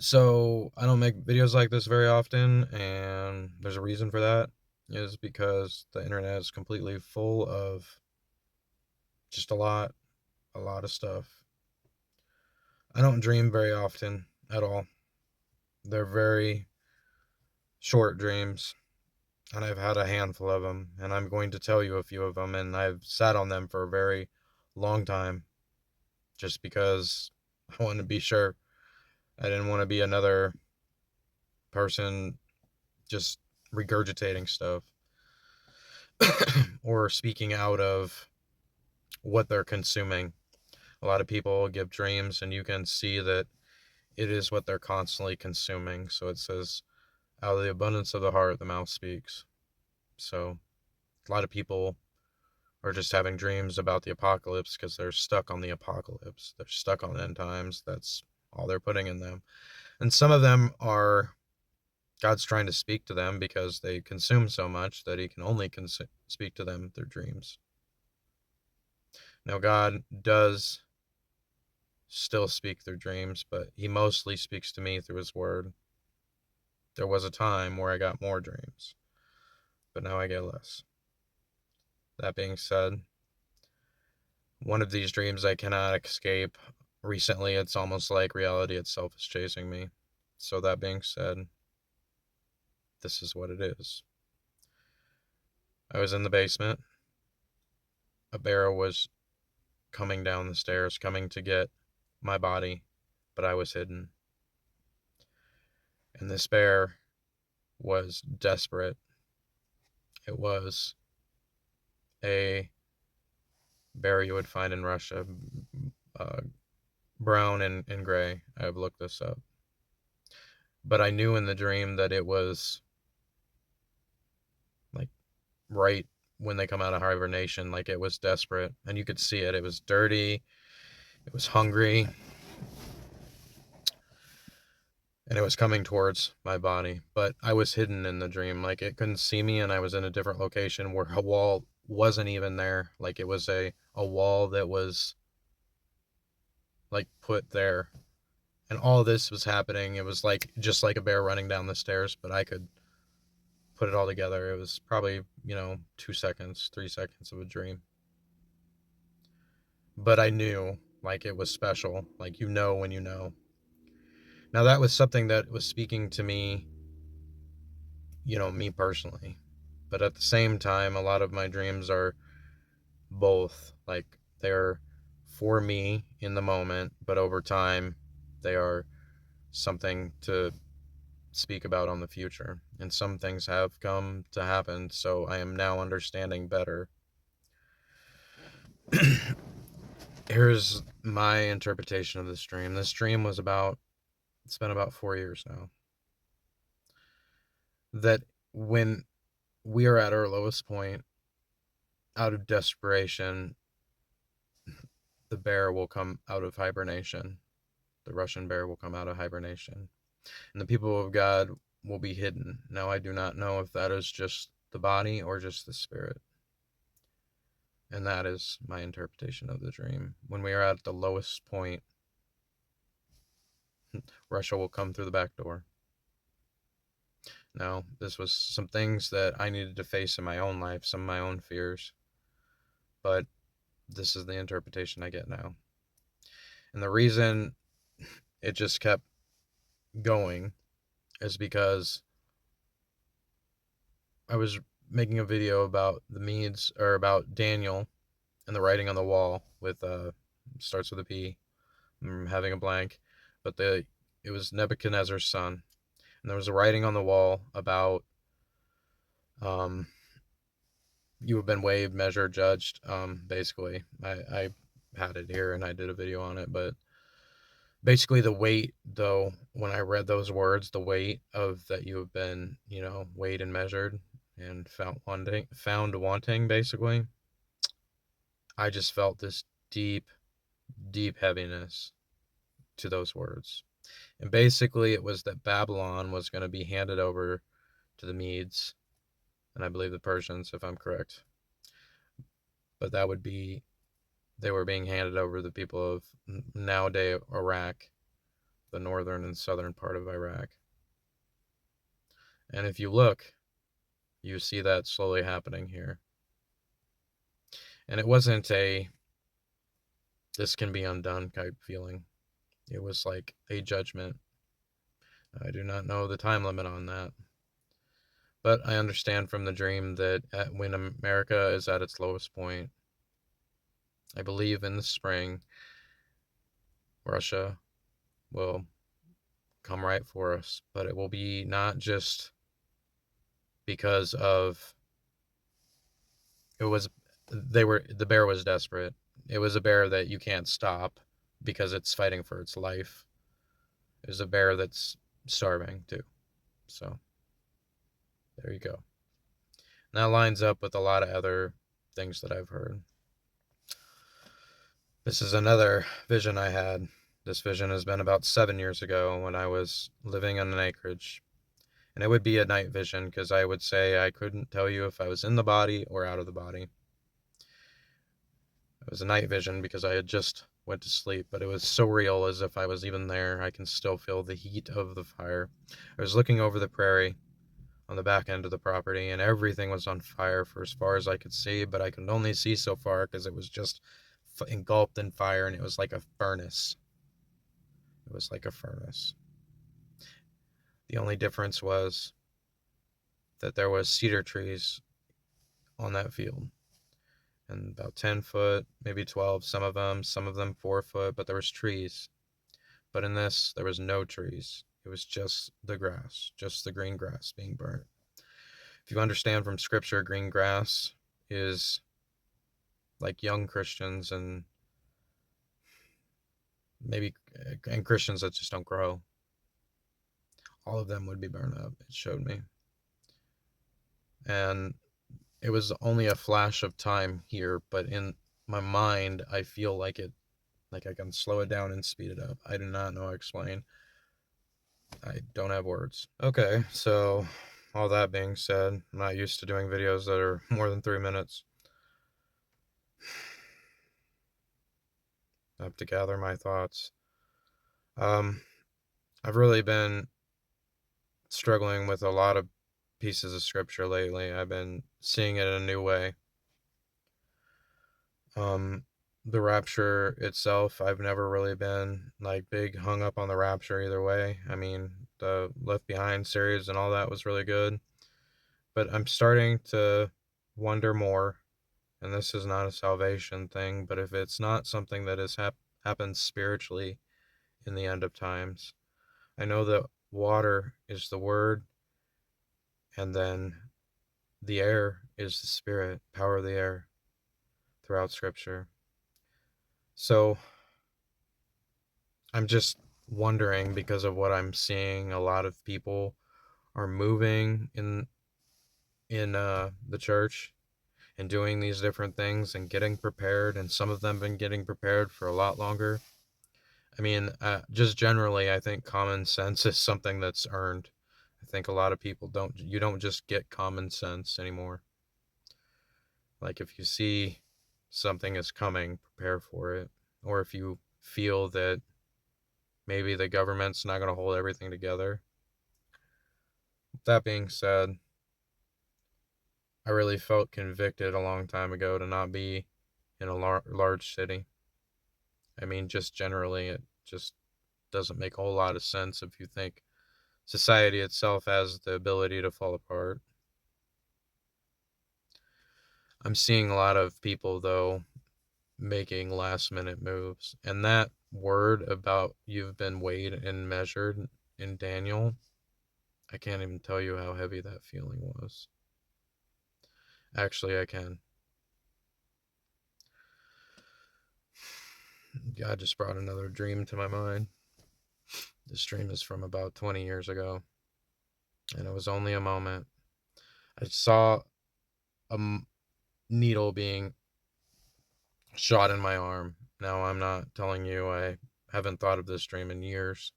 So I don't make videos like this very often, and there's a reason for that. Is because the internet is completely full of just a lot of stuff. I don't dream very often at all. They're very short dreams, and I've had a handful of them, and I'm going to tell you a few of them, and I've sat on them for a very long time just because I wanted to be sure. I didn't want to be another person just regurgitating stuff or speaking out of what they're consuming. A lot of people give dreams, and you can see that it is what they're constantly consuming. So it says, out of the abundance of the heart, the mouth speaks. So a lot of people are just having dreams about the apocalypse because they're stuck on the apocalypse. They're stuck on end times. That's all they're putting in them. And some of them are God's trying to speak to them because they consume so much that He can only speak to them through dreams. Now, God does still speak through dreams, but He mostly speaks to me through His Word. There was a time where I got more dreams, but now I get less. That being said, one of these dreams I cannot escape. Recently, it's almost like reality itself is chasing me. So, that being said, this is what it is. I was in the basement. A bear was coming down the stairs, coming to get my body, but I was hidden. And this bear was desperate. It was a bear you would find in Russia, uh, brown and gray. I've looked this up. But I knew in the dream that it was like right when they come out of hibernation, like it was desperate. And you could see it. It was dirty, it was hungry, and it was coming towards my body. But I was hidden in the dream. Like it couldn't see me, and I was in a different location where a wall wasn't even there. Like it was a wall that was like put there. And all this was happening. It was like just like a bear running down the stairs, but I could put it all together. It was probably, 2 seconds, 3 seconds of a dream. But I knew like it was special. Like you know when you know. Now that was something that was speaking to me, me personally. But at the same time, a lot of my dreams are both. Like they're for me in the moment, but over time, they are something to speak about on the future. And some things have come to happen, so I am now understanding better. Here's my interpretation of this dream. This dream it's been about 4 years now. That when we are at our lowest point, out of desperation, the bear will come out of hibernation. The Russian bear will come out of hibernation. And the people of God will be hidden. Now, I do not know if that is just the body or just the spirit. And that is my interpretation of the dream. When we are at the lowest point, Russia will come through the back door. Now, this was some things that I needed to face in my own life, some of my own fears. But this is the interpretation I get now. And the reason it just kept going is because I was making a video about the Medes, or about Daniel and the writing on the wall with starts with a P. I'm having a blank, but it was Nebuchadnezzar's son, and there was a writing on the wall about um, you have been weighed, measured, judged. Basically, I had it here and I did a video on it, but basically the weight, though, when I read those words, the weight of that you have been, weighed and measured and found wanting, basically, I just felt this deep, deep heaviness to those words. And basically, it was that Babylon was going to be handed over to the Medes, and I believe the Persians, if I'm correct. But that would be, they were being handed over to the people of nowadays Iraq, the northern and southern part of Iraq. And if you look, you see that slowly happening here. And it wasn't a this can be undone type feeling. It was like a judgment. I do not know the time limit on that. But I understand from the dream that when America is at its lowest point, I believe in the spring, Russia will come right for us. But it will be not just because of the bear was desperate. It was a bear that you can't stop because it's fighting for its life. It was a bear that's starving too. So there you go. And that lines up with a lot of other things that I've heard. This is another vision I had. This vision has been about 7 years ago when I was living on an acreage. And it would be a night vision because I would say I couldn't tell you if I was in the body or out of the body. It was a night vision because I had just went to sleep, but it was so real as if I was even there. I can still feel the heat of the fire. I was looking over the prairie on the back end of the property, and everything was on fire for as far as I could see, but I could only see so far because it was just engulfed in fire, and it was like a furnace. It was like a furnace. The only difference was that there was cedar trees on that field, and about 10 foot, maybe 12, some of them 4 foot, but there was trees. But in this, there was no trees. It was just the grass, just the green grass being burnt. If you understand from scripture, green grass is like young Christians and maybe and Christians that just don't grow. All of them would be burned up, it showed me. And it was only a flash of time here, but in my mind, I feel like I can slow it down and speed it up. I do not know how to explain. I don't have words. Okay, so all that being said, I'm not used to doing videos that are more than 3 minutes. I have to gather my thoughts. I've really been struggling with a lot of pieces of scripture lately. I've been seeing it in a new way. The rapture itself, I've never really been like big hung up on the rapture either way. I mean, the Left Behind series and all that was really good, but I'm starting to wonder more. And this is not a salvation thing, but if it's not something that has happened spiritually in the end of times, I know that water is the word, and then the air is the spirit, power of the air throughout scripture. So I'm just wondering, because of what I'm seeing, a lot of people are moving in the church and doing these different things and getting prepared, and some of them been getting prepared for a lot longer. I mean, just generally, I think common sense is something that's earned. I think a lot of people you don't just get common sense anymore. Like if you see something is coming, prepare for it. Or if you feel that maybe the government's not going to hold everything together. That being said, I really felt convicted a long time ago to not be in a large city. I mean, just generally, it just doesn't make a whole lot of sense if you think society itself has the ability to fall apart. I'm seeing a lot of people, though, making last minute moves. And that word about you've been weighed and measured in Daniel, I can't even tell you how heavy that feeling was. Actually, I can. God just brought another dream to my mind. This dream is from about 20 years ago, and it was only a moment. I saw a needle being shot in my arm. Now, I'm not telling you I haven't thought of this dream in years.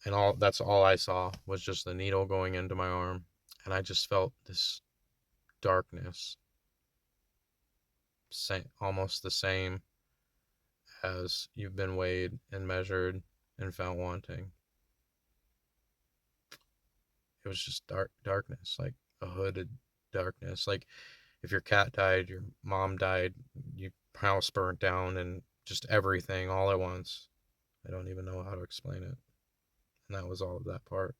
And that's all I saw was just the needle going into my arm. And I just felt this darkness, almost the same as you've been weighed and measured. and found wanting. It was just darkness, like a hooded darkness. Like if your cat died, your mom died, your house burnt down, and just everything all at once. I don't even know how to explain it. And that was all of that part.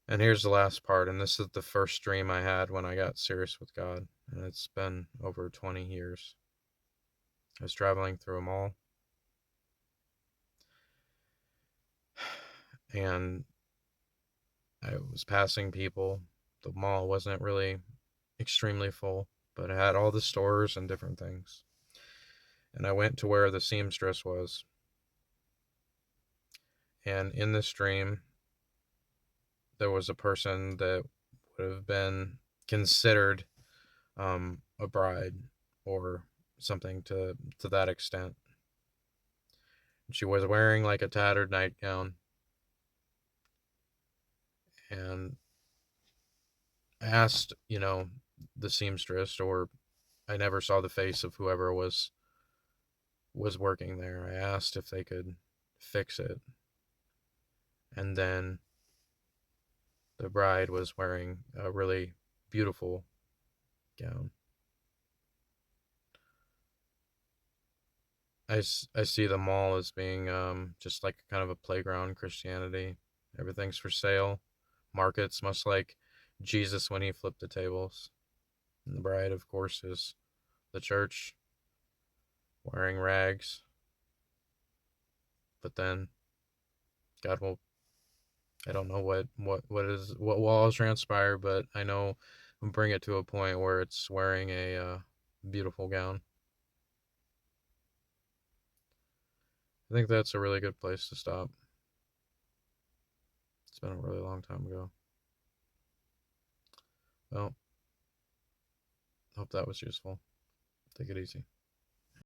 And here's the last part, and this is the first dream I had when I got serious with God, and it's been over 20 years. I was traveling through a mall, and I was passing people. The mall wasn't really extremely full, but it had all the stores and different things. And I went to where the seamstress was. And in this dream, there was a person that would have been considered a bride or something to that extent. She was wearing like a tattered nightgown, and I asked, the seamstress, or I never saw the face of whoever was working there. I asked if they could fix it, and then the bride was wearing a really beautiful gown. I see the mall as being just like kind of a playground in Christianity. Everything's for sale. Markets, much like Jesus when he flipped the tables. And the bride, of course, is the church wearing rags. But then God will, I don't know what will transpire, but I know we'll bring it to a point where it's wearing a beautiful gown. I think that's a really good place to stop. It's been a really long time ago. Well, hope that was useful. Take it easy.